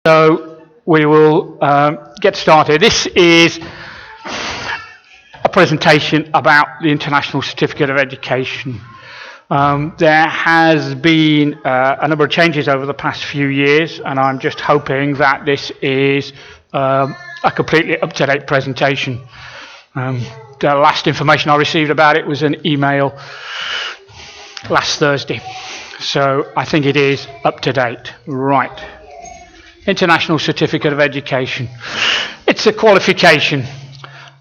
So we will get started. This is a presentation about the International Certificate of Education. There has been a number of changes over the past few years, and I'm just hoping that this is a completely up-to-date presentation. The last information I received about it was an email last Thursday, so I think it is up-to-date. Right. International Certificate of Education. It's a qualification,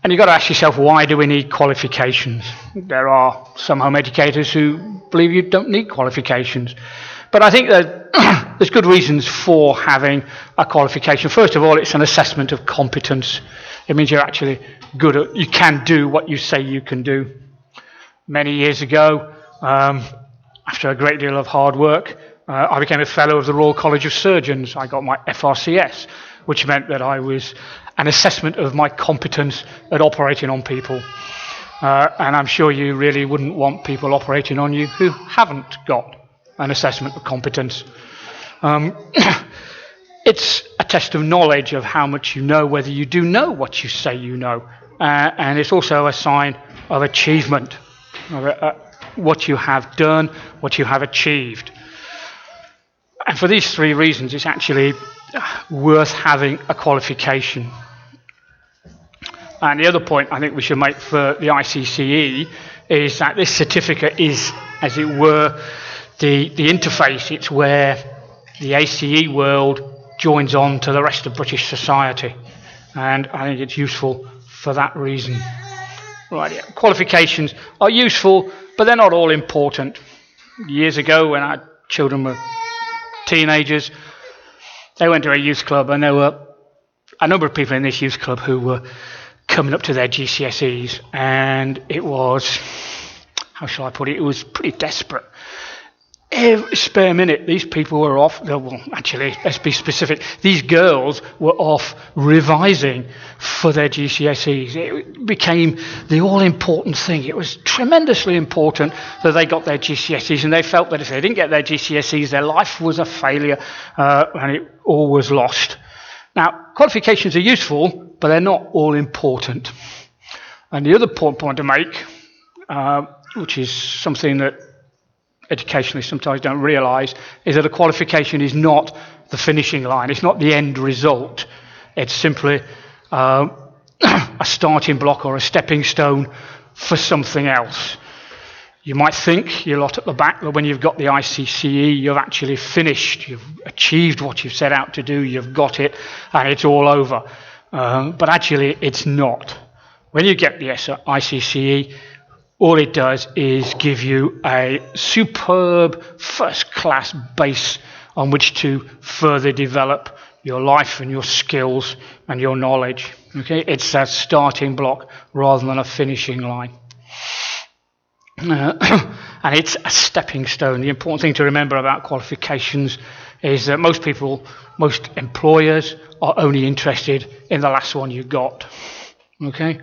and you've got to ask yourself, why do we need qualifications? There are some home educators who believe you don't need qualifications, but I think that there's good reasons for having a qualification. First of all, it's an assessment of competence. It means you're actually good at, you can do what you say you can do. Many years ago, after a great deal of hard work, I became a fellow of the Royal College of Surgeons. I got my FRCS, which meant that I was an assessment of my competence at operating on people. And I'm sure you really wouldn't want people operating on you who haven't got an assessment of competence. It's a test of knowledge of how much you know, whether you do know what you say you know. And it's also a sign of achievement, of what you have done, what you have achieved. And for these three reasons, it's actually worth having a qualification. And the other point I think we should make for the ICCE is that this certificate is, as it were, the interface. It's where the ACE world joins on to the rest of British society. And I think it's useful for that reason. Right, yeah. Qualifications are useful, but they're not all important. Years ago, when our children were teenagers, they went to a youth club, and there were a number of people in this youth club who were coming up to their GCSEs, and it was, how shall I put it, it was pretty desperate. Every spare minute, these people were off, well, actually, let's be specific, these girls were off revising for their GCSEs. It became the all-important thing. It was tremendously important that they got their GCSEs, and they felt that if they didn't get their GCSEs, their life was a failure, and it all was lost. Now, qualifications are useful, but they're not all-important. And the other point to make, which is something that educationalists sometimes don't realise, is that a qualification is not the finishing line. It's not the end result. It's simply a starting block or a stepping stone for something else. You might think, you lot at the back, that when you've got the ICCE, you've actually finished, you've achieved what you've set out to do, you've got it, and it's all over. But actually, it's not. When you get the ICCE, all it does is give you a superb, first-class base on which to further develop your life and your skills and your knowledge. Okay, it's a starting block rather than a finishing line. And it's a stepping stone. The important thing to remember about qualifications is that most employers are only interested in the last one you got. Okay.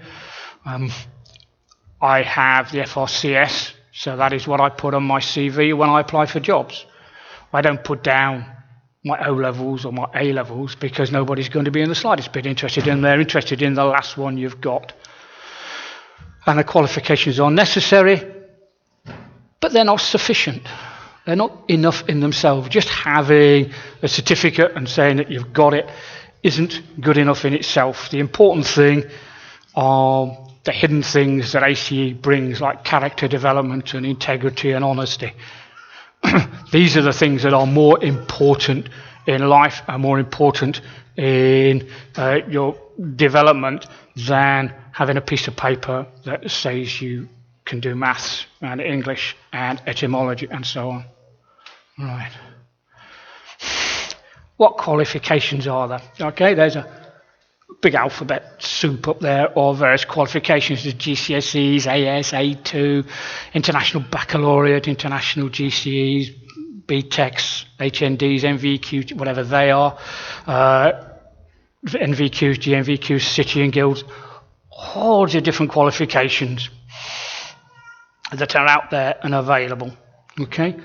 I have the FRCS, so that is what I put on my CV when I apply for jobs. I don't put down my O-levels or my A-levels because nobody's going to be in the slightest bit interested in them. They're interested in the last one you've got. And the qualifications are necessary, but they're not sufficient. They're not enough in themselves. Just having a certificate and saying that you've got it isn't good enough in itself. The important thing are the hidden things that ACE brings, like character development and integrity and honesty. These are the things that are more important in life and more important in your development than having a piece of paper that says you can do maths and English and etymology and so on. Right. What qualifications are there? Okay, there's a big alphabet soup up there of various qualifications: the GCSEs, AS, A2, International Baccalaureate, International GCEs, BTECs, HNDs, NVQs, whatever they are, NVQs, GNVQs, City and Guilds, hordes of different qualifications that are out there and available. Okay,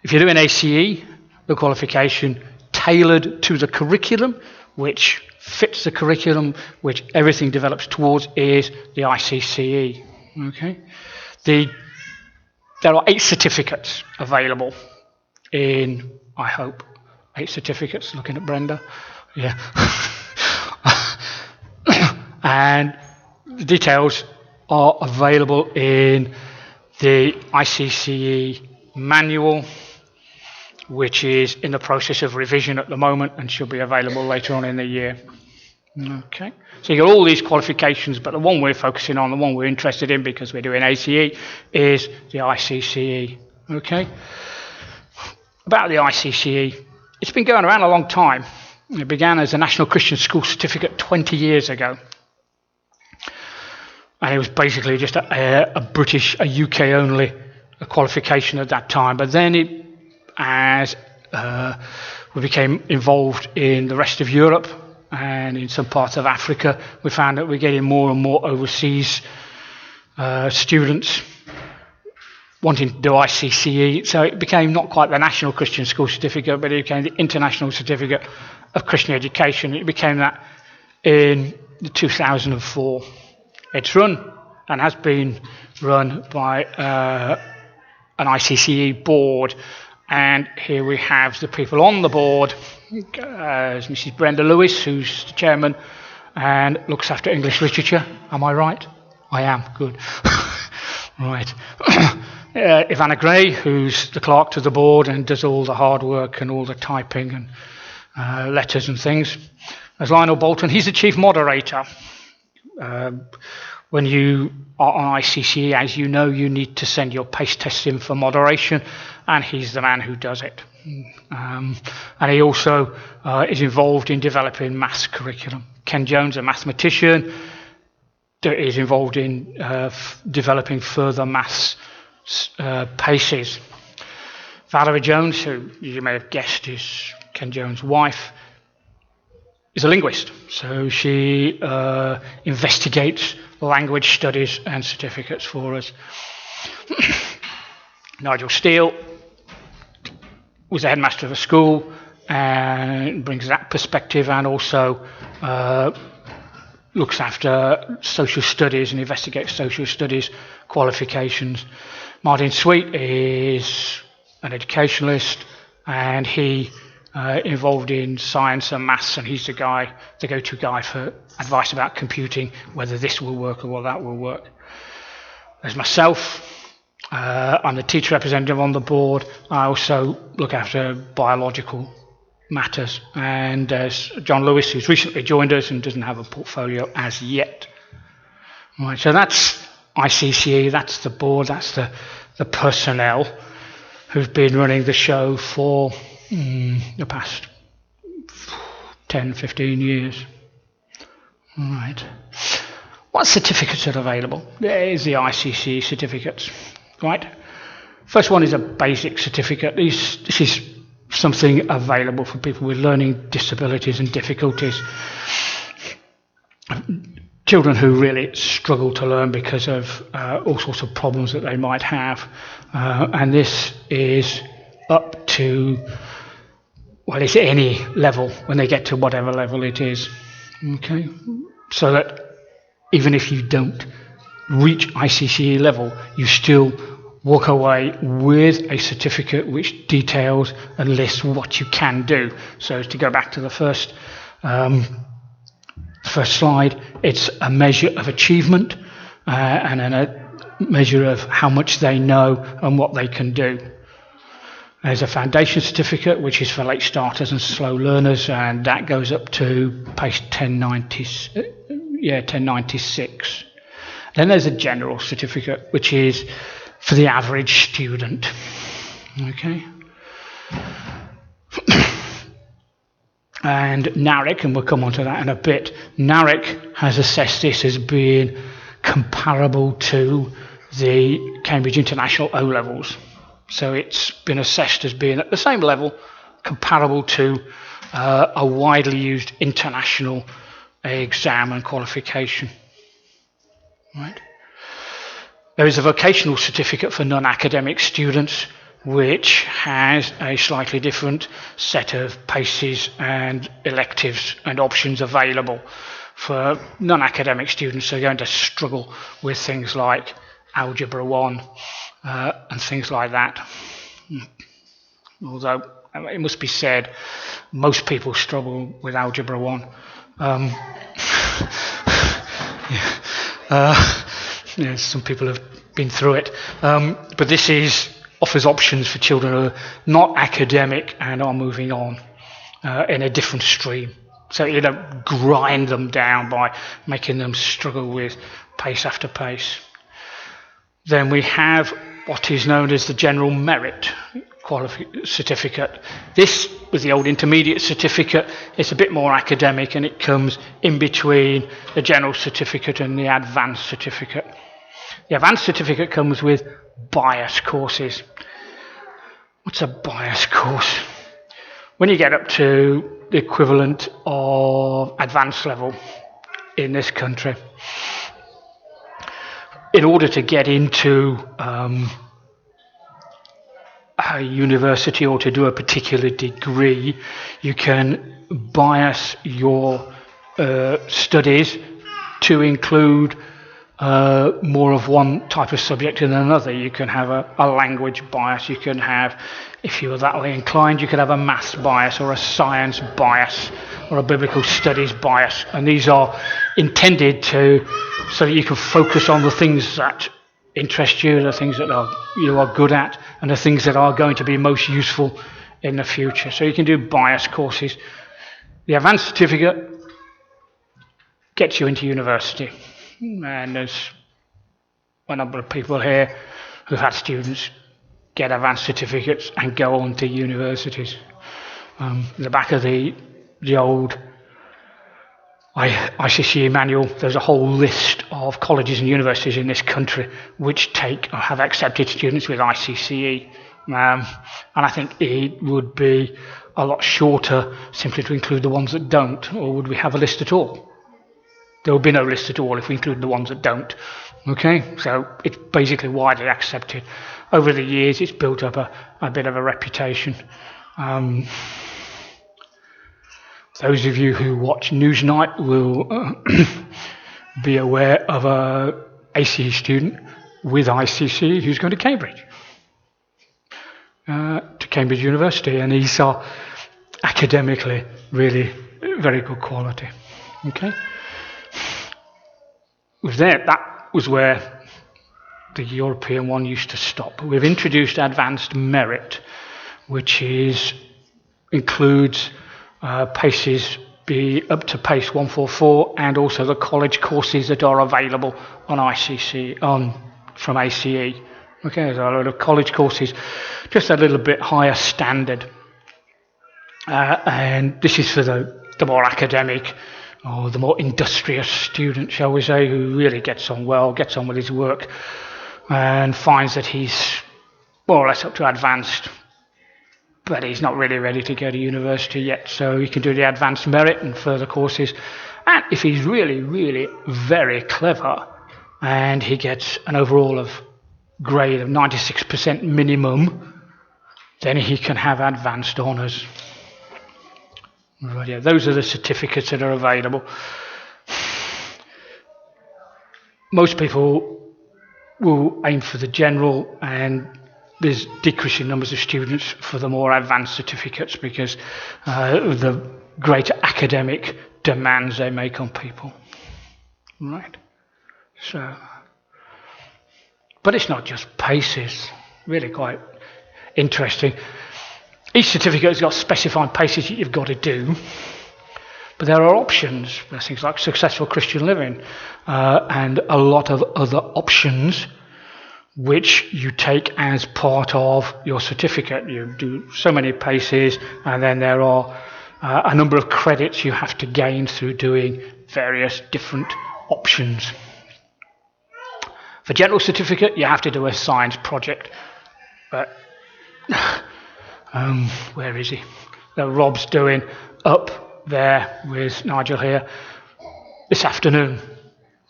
if you're doing ACE, the qualification tailored to the curriculum, which fits the curriculum, which everything develops towards, is the ICCE. Okay, there are 8 certificates available in, I hope, 8 certificates, looking at Brenda. Yeah. And the details are available in the ICCE manual, which is in the process of revision at the moment and should be available later on in the year. Okay, so you got all these qualifications, but the one we're focusing on, the one we're interested in because we're doing ACE, is the ICCE. Okay, about the ICCE, it's been going around a long time. It began as a National Christian School Certificate 20 years ago. And it was basically just a British, a UK only qualification at that time. But then as we became involved in the rest of Europe and in some parts of Africa, we found that we're getting more and more overseas students wanting to do ICCE. So it became not quite the National Christian School Certificate, but it became the International Certificate of Christian Education. It became that in 2004. It's run and has been run by an ICCE board, and here we have the people on the board. Mrs. Brenda Lewis, who's the chairman and looks after English literature. Am I right? I am, good. Right. Ivana Gray, who's the clerk to the board and does all the hard work and all the typing and letters and things. There's Lionel Bolton, he's the chief moderator. When you are on ICCE, as you know, you need to send your PACE tests in for moderation, and he's the man who does it. And he also is involved in developing maths curriculum. Ken Jones, a mathematician, is involved in developing further maths PACEs. Valerie Jones, who you may have guessed is Ken Jones' wife, is a linguist, so she investigates language studies and certificates for us. Nigel Steele was the headmaster of a school and brings that perspective, and also looks after social studies and investigates social studies qualifications. Martin Sweet is an educationalist, and he involved in science and maths, and he's the go-to guy for advice about computing, whether this will work or whether that will work. There's myself. I'm the teacher representative on the board. I also look after biological matters, and there's John Lewis, who's recently joined us and doesn't have a portfolio as yet. Right, so that's ICCE, that's the board, that's the personnel who've been running the show for the past 10, 15 years. Right. What certificates are available? There's the ICCE certificates. Right. First one is a basic certificate. This is something available for people with learning disabilities and difficulties. Children who really struggle to learn because of all sorts of problems that they might have. And this is up to, well, it's any level when they get to whatever level it is. Okay? So that even if you don't reach ICCE level, you still walk away with a certificate which details and lists what you can do. So to go back to the first slide, it's a measure of achievement and a measure of how much they know and what they can do. There's a foundation certificate, which is for late starters and slow learners, and that goes up to page 1096. Then there's a general certificate, which is for the average student. Okay. And NARIC, and we'll come on to that in a bit, NARIC has assessed this as being comparable to the Cambridge International O-levels. So it's been assessed as being at the same level, comparable to a widely used international exam and qualification. Right. There is a vocational certificate for non-academic students, which has a slightly different set of PACEs and electives and options available for non-academic students who are going to struggle with things like Algebra 1 and things like that. Although it must be said, most people struggle with Algebra 1. Some people have been through it. But this offers options for children who are not academic and are moving on in a different stream. So you don't grind them down by making them struggle with PACE after PACE. Then we have what is known as the General Merit Certificate. This was the old intermediate certificate. It's a bit more academic and it comes in between the General Certificate and the Advanced Certificate. The Advanced Certificate comes with bias courses. What's a bias course? When you get up to the equivalent of advanced level in this country, in order to get into a university or to do a particular degree, you can bias your studies to include more of one type of subject than another. You can have a language bias, you can have, if you were that way inclined, you could have a maths bias or a science bias or a biblical studies bias, and these are intended so that you can focus on the things that interest you, the things that you are good at, and the things that are going to be most useful in the future. So you can do bias courses. The Advanced Certificate gets you into university, and there's a number of people here who've had students get advanced certificates and go on to universities. In the back of the old ICCE manual, there's a whole list of colleges and universities in this country which have accepted students with ICCE. And I think it would be a lot shorter simply to include the ones that don't, or would we have a list at all? There would be no list at all if we include the ones that don't. Okay, so it's basically widely accepted. Over the years, it's built up a bit of a reputation. Those of you who watch Newsnight will be aware of a ACE student with ICCE who's going to Cambridge University, and these are academically really very good quality. Okay. With that was where the European one used to stop. We've introduced advanced merit, which includes PACEs up to PACE 144, and also the college courses that are available on ICCE from ACE. Okay, there's a lot of college courses, just a little bit higher standard, and this is for the more academic or the more industrious student, shall we say, who really gets on with his work and finds that he's more or less up to advanced, but he's not really ready to go to university yet, so he can do the advanced merit and further courses. And if he's really, really very clever and he gets an overall grade of 96% minimum, then he can have advanced honours. Right, yeah, those are the certificates that are available. Most people will aim for the general, and there's decreasing numbers of students for the more advanced certificates because of the greater academic demands they make on people. Right. So, but it's not just PACEs, really quite interesting. Each certificate has got specified PACEs that you've got to do, but there are options. There's things like successful Christian living and a lot of other options which you take as part of your certificate. You do so many PACEs, and then there are a number of credits you have to gain through doing various different options. For general certificate, you have to do a science project, but where is he? That Rob's doing up there with Nigel here this afternoon.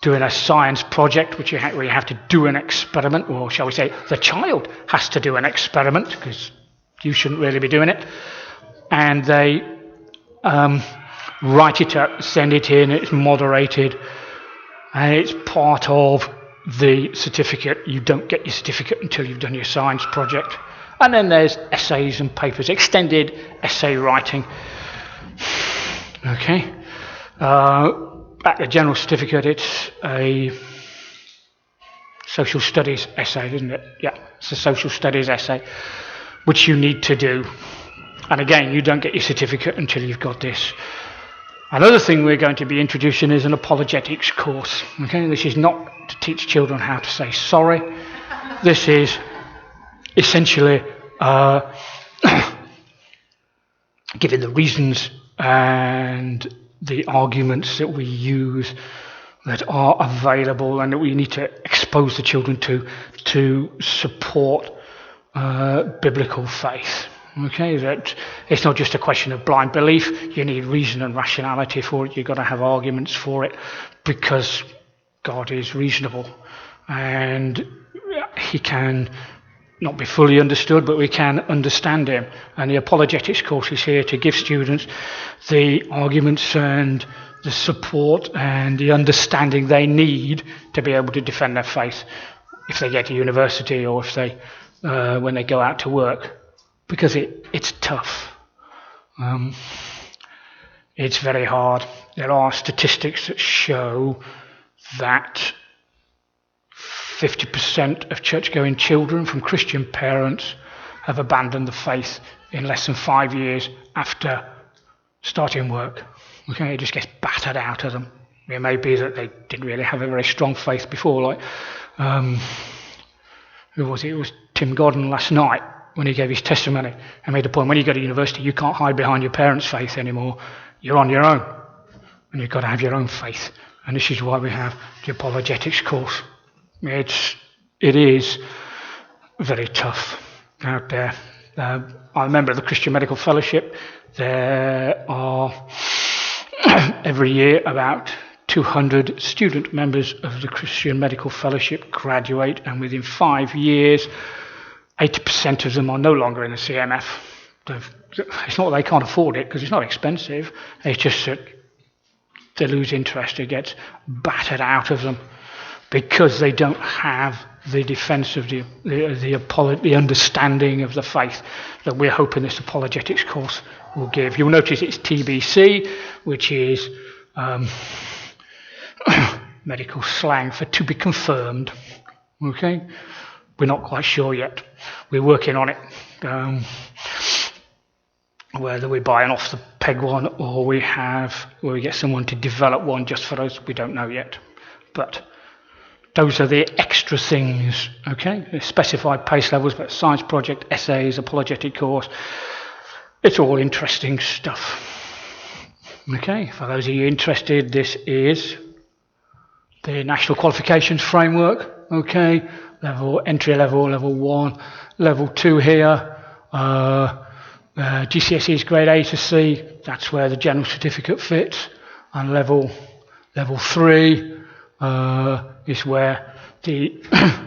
doing a science project, where you have to do an experiment, or shall we say the child has to do an experiment, because you shouldn't really be doing it, and they write it up, send it in, it's moderated, and it's part of the certificate. You don't get your certificate until you've done your science project. And then there's essays and papers, extended essay writing. Okay. At the general certificate, it's a social studies essay, isn't it? Yeah, it's a social studies essay, which you need to do. And again, you don't get your certificate until you've got this. Another thing we're going to be introducing is an apologetics course. Okay, this is not to teach children how to say sorry. This is essentially giving the reasons and the arguments that we use that are available and that we need to expose the children to support biblical faith. Okay, that it's not just a question of blind belief. You need reason and rationality for it. You've got to have arguments for it, because God is reasonable and he can not be fully understood, but we can understand him. And the apologetics course is here to give students the arguments and the support and the understanding they need to be able to defend their faith if they get to university, or if they when they go out to work. Because it's tough. It's very hard. There are statistics that show that 50% of church-going children from Christian parents have abandoned the faith in less than 5 years after starting work. Okay, it just gets battered out of them. It may be that they didn't really have a very strong faith before. Like, who was it? It was Tim Godden last night, when he gave his testimony and made the point, when you go to university, you can't hide behind your parents' faith anymore. You're on your own, and you've got to have your own faith. And this is why we have the apologetics course. It is very tough out there. I'm a member of the Christian Medical Fellowship. There are every year about 200 student members of the Christian Medical Fellowship graduate, and within 5 years 80% of them are no longer in the CMF. It's not that they can't afford it, because it's not expensive. It's just that they lose interest. It gets battered out of them because they don't have the defence of the understanding of the faith that we're hoping this apologetics course will give. You'll notice it's TBC, which is medical slang for to be confirmed. Okay? We're not quite sure yet. We're working on it. Whether we buy an off-the-peg one or we get someone to develop one just for us, we don't know yet. But those are the extra things, okay? The specified pace levels, but science project, essays, apologetic course. It's all interesting stuff. Okay, for those of you interested, this is the National Qualifications Framework, okay? Entry level, level 1, level 2 here. GCSE is grade A to C, that's where the general certificate fits. And level 3 is where the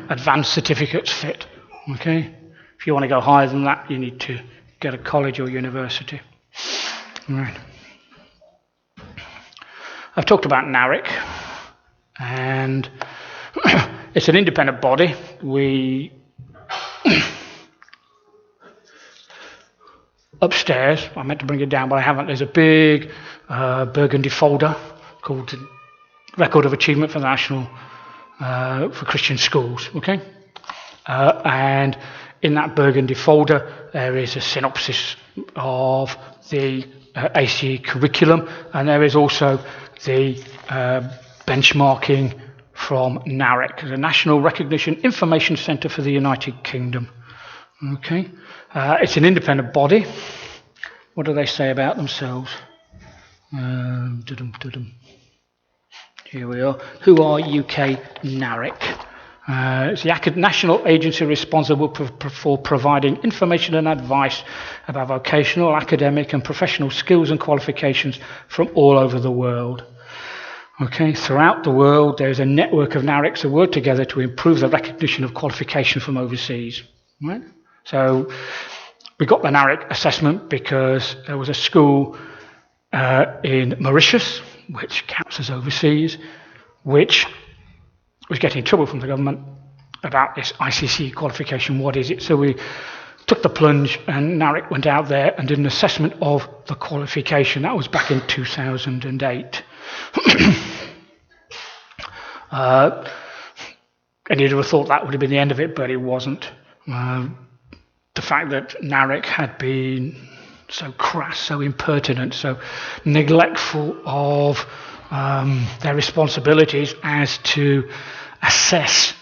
advanced certificates fit. Okay? If you want to go higher than that, you need to get a college or university. All right. I've talked about NARIC, and it's an independent body. Upstairs, I meant to bring it down, but I haven't. There's a big burgundy folder called the Record of Achievement for the National for Christian Schools. Okay, and in that burgundy folder, there is a synopsis of the ICCE curriculum, and there is also the benchmarking from NARIC, the National Recognition Information Centre for the United Kingdom. Okay, it's an independent body. What do they say about themselves? Here we are. Who are UK NARIC? It's the national agency responsible for providing information and advice about vocational, academic and professional skills and qualifications from all over the world. Okay, throughout the world, there's a network of NARICs that work together to improve the recognition of qualification from overseas. Right? So we got the NARIC assessment because there was a school in Mauritius, which counts as overseas, which was getting in trouble from the government about this ICCE qualification. What is it? So we took the plunge, and NARIC went out there and did an assessment of the qualification. That was back in 2008. And you'd have thought that would have been the end of it, but it wasn't. The fact that NARIC had been so crass, so impertinent, so neglectful of their responsibilities as to assess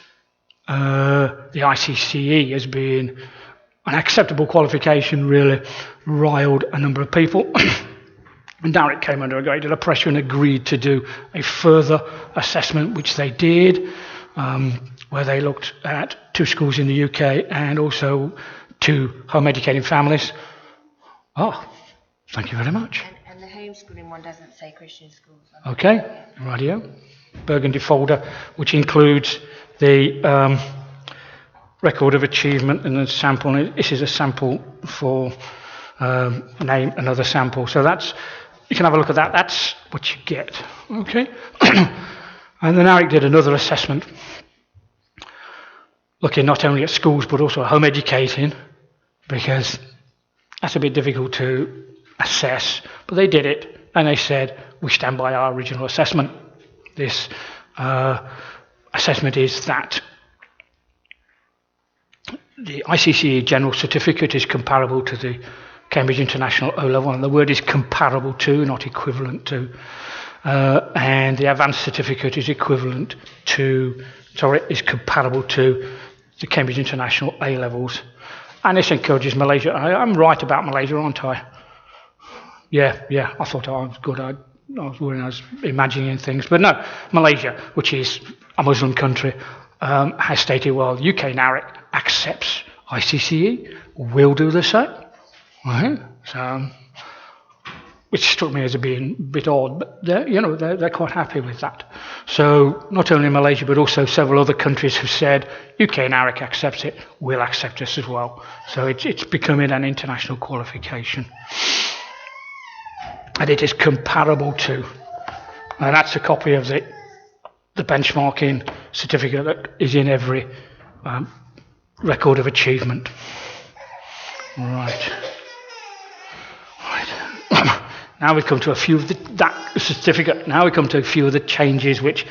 the ICCE as being an acceptable qualification really riled a number of people. And NARIC came under a great deal of pressure and agreed to do a further assessment, which they did, where they looked at 2 schools in the UK and also 2 home educating families. Oh, thank you very much. And the homeschooling one doesn't say Christian schools. Okay, radio. Burgundy folder, which includes the record of achievement and the sample. This is a sample for name another sample. So that's, you can have a look at that. That's what you get. Okay. And then NARIC did another assessment, looking not only at schools but also at home educating, because that's a bit difficult to assess. But they did it, and they said, we stand by our original assessment. This assessment is that the ICCE General Certificate is comparable to the Cambridge International O-Level, and the word is comparable to, not equivalent to. And the Advanced Certificate is equivalent to, is comparable to the Cambridge International A-Levels. And this encourages Malaysia. I'm right about Malaysia, aren't I? Yeah, I thought I was good. I was imagining things. But no, Malaysia, which is a Muslim country, has stated, well, UK NARIC accepts ICCE, will do the same. Right? So, which struck me as being a bit odd, but they're quite happy with that. So not only Malaysia, but also several other countries have said, UK NARIC accepts it, we'll accept this as well. So it's becoming an international qualification. And it is comparable to, and that's a copy of the benchmarking certificate that is in every record of achievement. Right. Now we come to a few of that certificate. Now we come to a few of the changes which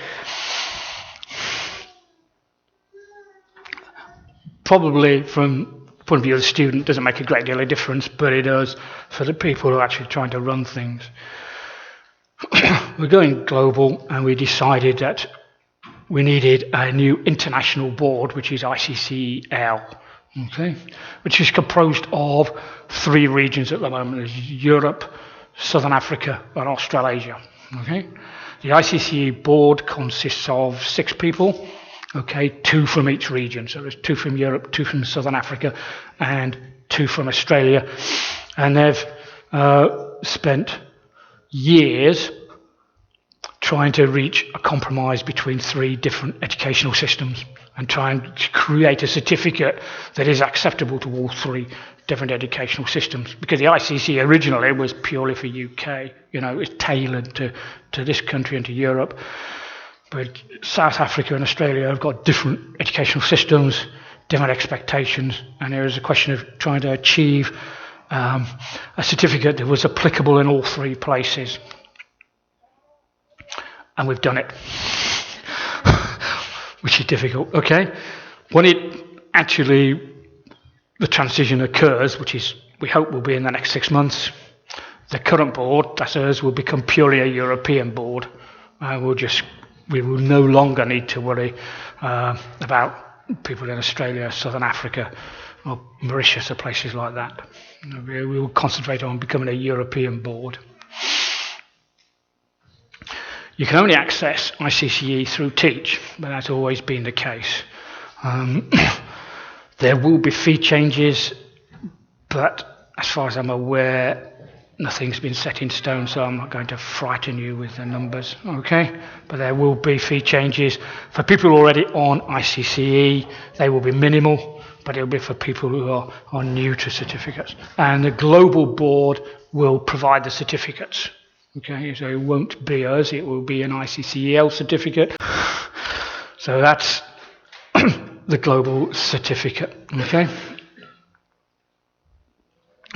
probably from the point of view of the student doesn't make a great deal of difference, but it does for the people who are actually trying to run things. We're going global, and we decided that we needed a new international board, which is ICCEL, okay, which is composed of 3 regions at the moment. There's Europe, Southern Africa and Australasia. Okay, the ICCE board consists of 6 people. Okay, 2 from each region. So there's 2 from Europe, 2 from Southern Africa, and 2 from Australia. And they've spent years trying to reach a compromise between 3 different educational systems and trying to create a certificate that is acceptable to all 3 different educational systems, because the ICCE originally was purely for UK, it's tailored to this country and to Europe, but South Africa and Australia have got different educational systems, different expectations, and there is a question of trying to achieve a certificate that was applicable in all 3 places, and we've done it, which is difficult. Okay, when it actually the transition occurs, which is, we hope will be in the next 6 months, the current board, that's ours, will become purely a European board. We will no longer need to worry about people in Australia, Southern Africa, or Mauritius, or places like that. We will concentrate on becoming a European board. You can only access ICCE through Teach, but that's always been the case. There will be fee changes, but as far as I'm aware, nothing's been set in stone, so I'm not going to frighten you with the numbers, okay? But there will be fee changes. For people already on ICCE, they will be minimal, but it'll be for people who are new to certificates. And the global board will provide the certificates, okay? So it won't be us, it will be an ICCEL certificate. So that's the global certificate, okay?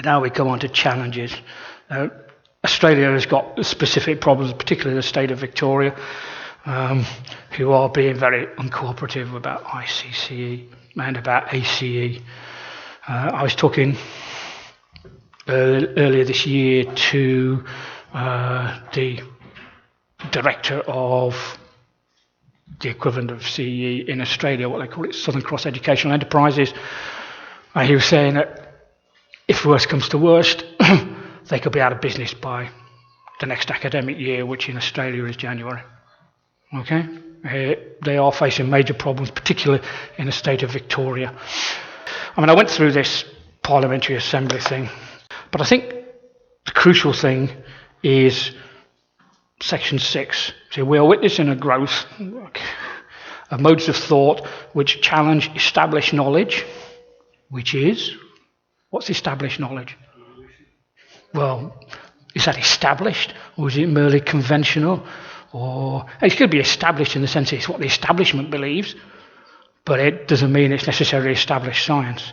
Now we come on to challenges. Australia has got specific problems, particularly the state of Victoria, who are being very uncooperative about ICCE and about ACE. I was talking earlier this year to the director of the equivalent of CE in Australia, what they call it, Southern Cross Educational Enterprises. And he was saying that if worst comes to worst, they could be out of business by the next academic year, which in Australia is January. Okay? They are facing major problems, particularly in the state of Victoria. I mean, I went through this Parliamentary Assembly thing, but I think the crucial thing is Section 6. So we are witnessing a growth of modes of thought which challenge established knowledge, which is... What's established knowledge? Well, is that established, or is it merely conventional? Or it could be established in the sense it's what the establishment believes, but it doesn't mean it's necessarily established science.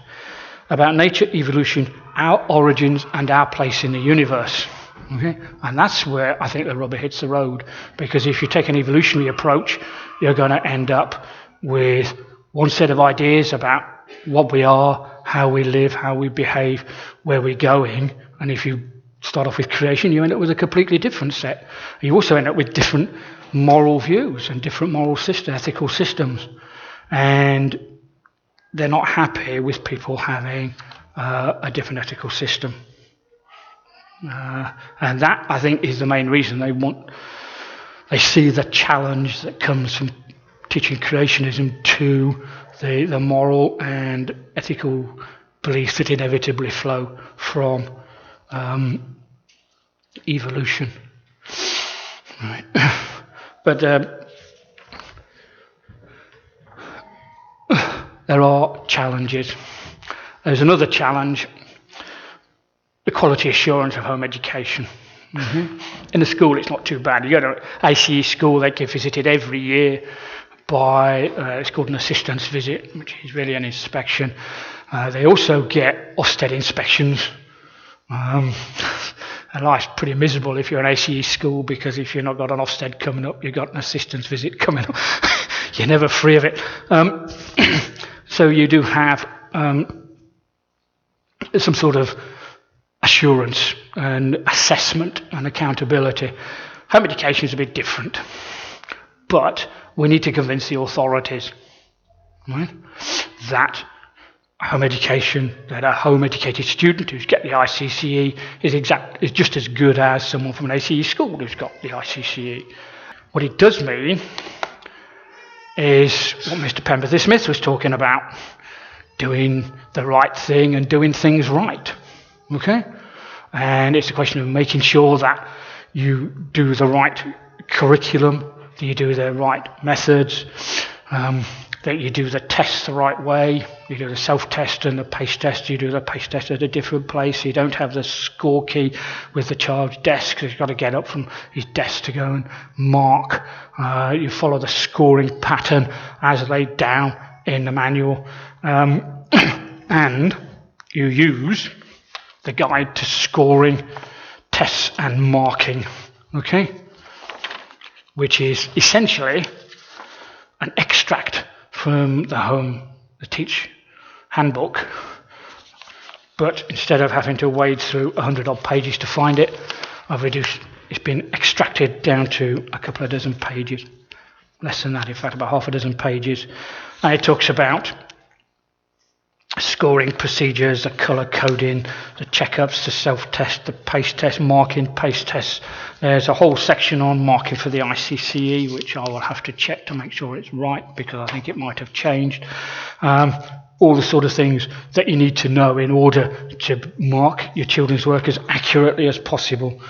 About nature, evolution, our origins, and our place in the universe. Okay? And that's where I think the rubber hits the road, because if you take an evolutionary approach, you're going to end up with one set of ideas about what we are, how we live, how we behave, where we're going. And if you start off with creation, you end up with a completely different set. You also end up with different moral views and different moral ethical systems. And they're not happy with people having a different ethical system. And that, I think, is the main reason they see the challenge that comes from teaching creationism to the moral and ethical beliefs that inevitably flow from evolution. Right. But there are challenges. There's another challenge, the quality assurance of home education. Mm-hmm. In the school, it's not too bad. You go to ICE school, they get visited every year by, it's called an assistance visit, which is really an inspection. They also get Ofsted inspections. And life's pretty miserable if you're an ACE school, because if you've not got an Ofsted coming up, you've got an assistance visit coming up. You're never free of it. So you do have some sort of assurance and assessment and accountability. Home education is a bit different, but we need to convince the authorities, right, that home education, that a home educated student who's got the ICCE is just as good as someone from an ACE school who's got the ICCE. What it does mean is what Mr. Pemberton-Smith was talking about, doing the right thing and doing things right. Okay? And it's a question of making sure that you do the right curriculum, that you do the right methods, that you do the tests the right way. You do the self-test and the pace test. You do the pace test at a different place. You don't have the score key with the child's desk, because he's got to get up from his desk to go and mark. You follow the scoring pattern as laid down in the manual. And you use the guide to scoring, tests and marking, okay? Which is essentially an extract from the Teach handbook, but instead of having to wade through 100 odd pages to find it, it's been extracted down to a couple of dozen pages, less than that, in fact, about half a dozen pages. And it talks about scoring procedures, the colour coding, the checkups, the self-test, the pace test, marking, pace tests. There's a whole section on marking for the ICCE, which I will have to check to make sure it's right, because I think it might have changed. all the sort of things that you need to know in order to mark your children's work as accurately as possible.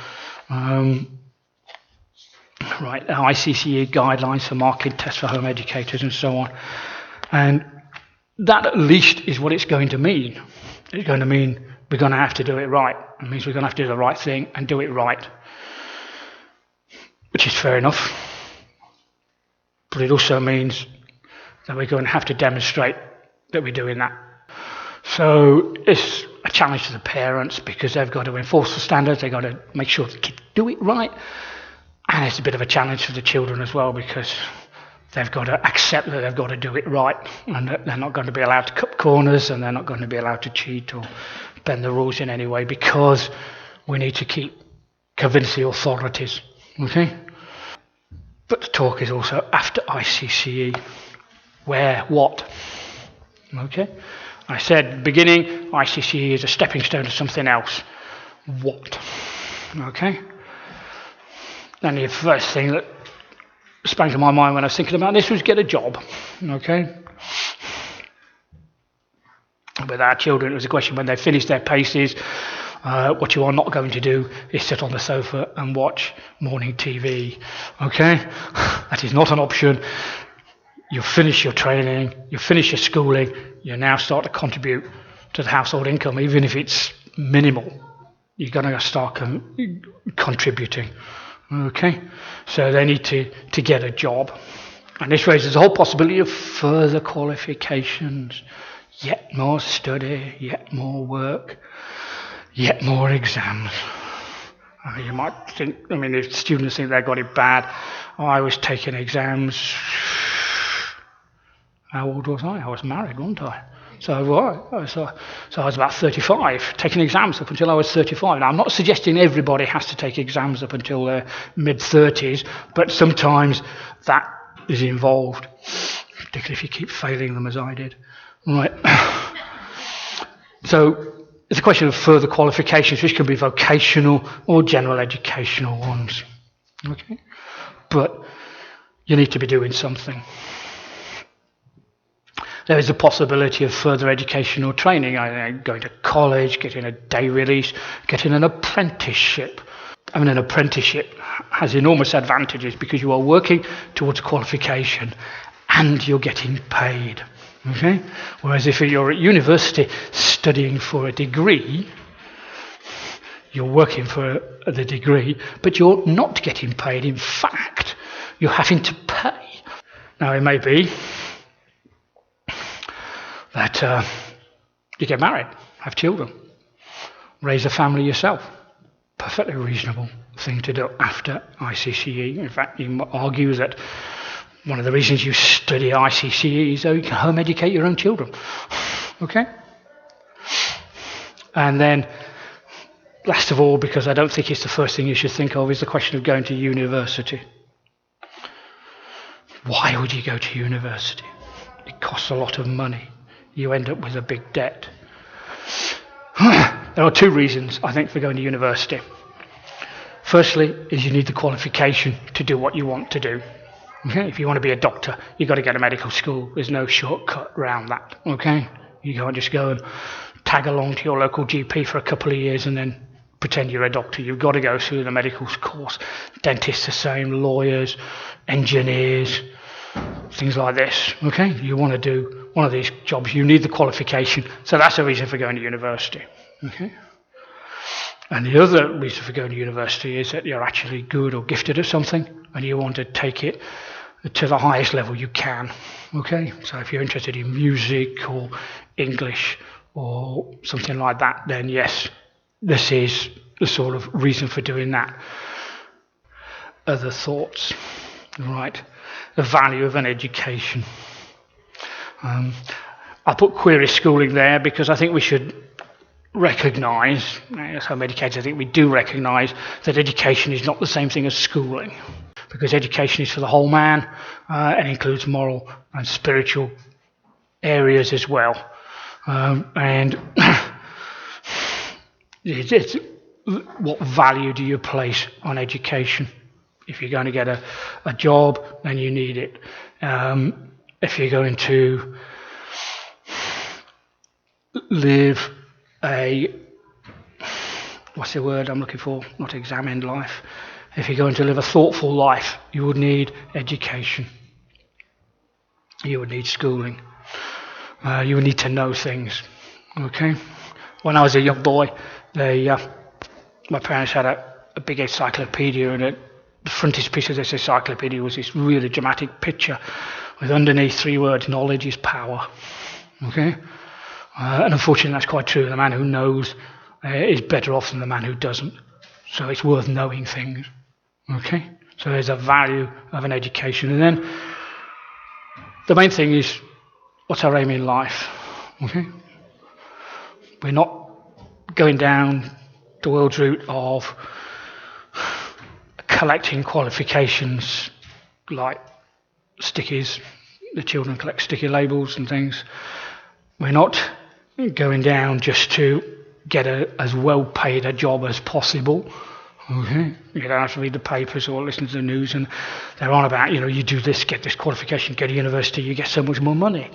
Right, ICCE guidelines for marking tests for home educators and so on. And that at least is what it's going to mean. It's going to mean we're going to have to do it right. It means we're going to have to do the right thing and do it right, which is fair enough. But it also means that we're going to have to demonstrate that we're doing that. So it's a challenge to the parents because they've got to enforce the standards, they've got to make sure the kids do it right. And it's a bit of a challenge for the children as well because they've got to accept that they've got to do it right and that they're not going to be allowed to cut corners and they're not going to be allowed to cheat or bend the rules in any way because we need to convince the authorities. Okay? But the talk is also after ICCE. Where? What? Okay? I said at the beginning, ICCE is a stepping stone to something else. What? Okay? And the first thing that sprang to my mind when I was thinking about this was get a job. Okay? With our children, it was a question when they finish their paces, what you are not going to do is sit on the sofa and watch morning TV. Okay? That is not an option. You finish your training, you finish your schooling, you now start to contribute to the household income, even if it's minimal. You're going to start contributing. Okay? So they need to get a job. And this raises the whole possibility of further qualifications. Yet more study, yet more work, yet more exams. You might think, if students think they've got it bad, I was taking exams. How old was I? I was married, wasn't I? So I was about 35, taking exams up until I was 35. Now, I'm not suggesting everybody has to take exams up until their mid-30s, but sometimes that is involved, particularly if you keep failing them as I did. Right. So it's a question of further qualifications, which can be vocational or general educational ones. Okay? But you need to be doing something. There is a possibility of further educational training, going to college, getting a day release, getting an apprenticeship. An apprenticeship has enormous advantages because you are working towards qualification and you're getting paid. Okay? Whereas if you're at university studying for a degree, you're working for the degree, but you're not getting paid. In fact, you're having to pay. Now, it may be that you get married, have children, raise a family yourself. Perfectly reasonable thing to do after ICCE. In fact, you might argue that one of the reasons you study ICCE is so you can home educate your own children. Okay? And then, last of all, because I don't think it's the first thing you should think of, is the question of going to university. Why would you go to university? It costs a lot of money. You end up with a big debt. There are two reasons, I think, for going to university. Firstly, is you need the qualification to do what you want to do. Okay? If you want to be a doctor, you've got to go to medical school. There's no shortcut around that. Okay? You can't just go and tag along to your local GP for a couple of years and then pretend you're a doctor. You've got to go through the medical course. Dentists the same, lawyers, engineers, things like this. Okay? You want to do one of these jobs, you need the qualification. So that's a reason for going to university. Okay? And the other reason for going to university is that you're actually good or gifted at something and you want to take it to the highest level you can. Okay? So if you're interested in music or English or something like that, then yes, this is the sort of reason for doing that. Other thoughts? Right. The value of an education. I'll put query schooling there because I think we should recognise, as home educators, I think we do recognise that education is not the same thing as schooling, because education is for the whole man and includes moral and spiritual areas as well. And it's what value do you place on education? If you're going to get a job, then you need it. If you're going to live a, what's the word I'm looking for? Not examined life. If you're going to live a thoughtful life, you would need education. You would need schooling. You would need to know things. Okay? When I was a young boy, my parents had a big encyclopedia, and the frontispiece of this encyclopedia was this really dramatic picture with underneath 3 words: knowledge is power. Okay? And unfortunately that's quite true. The man who knows is better off than the man who doesn't. So it's worth knowing things. Okay? So there's a value of an education. And then the main thing is, what's our aim in life? Okay? We're not going down the world's route of collecting qualifications like stickies. The children collect sticky labels and things. We're not going down just to get as well paid a job as possible. Okay? You don't have to read the papers or listen to the news, and they're on about, you do this, get this qualification, go to university, you get so much more money.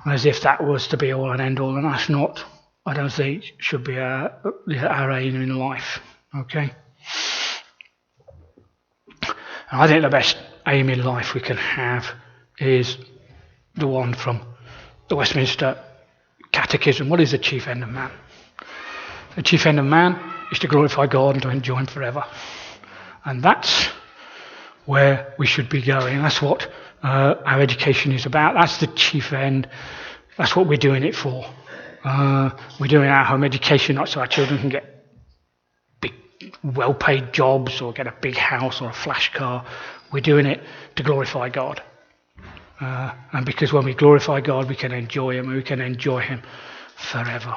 As if that was to be all and end all, and that's not, I don't think, should be our aim in life. Okay? And I think the best aim in life we can have is the one from the Westminster Catechism. What is the chief end of man? The chief end of man is to glorify God and to enjoy Him forever. And that's where we should be going. That's what our education is about. That's the chief end. That's what we're doing it for. We're doing our home education not so our children can get big, well-paid jobs or get a big house or a flash car. We're doing it to glorify God. And because when we glorify God, we can enjoy Him, and we can enjoy Him forever.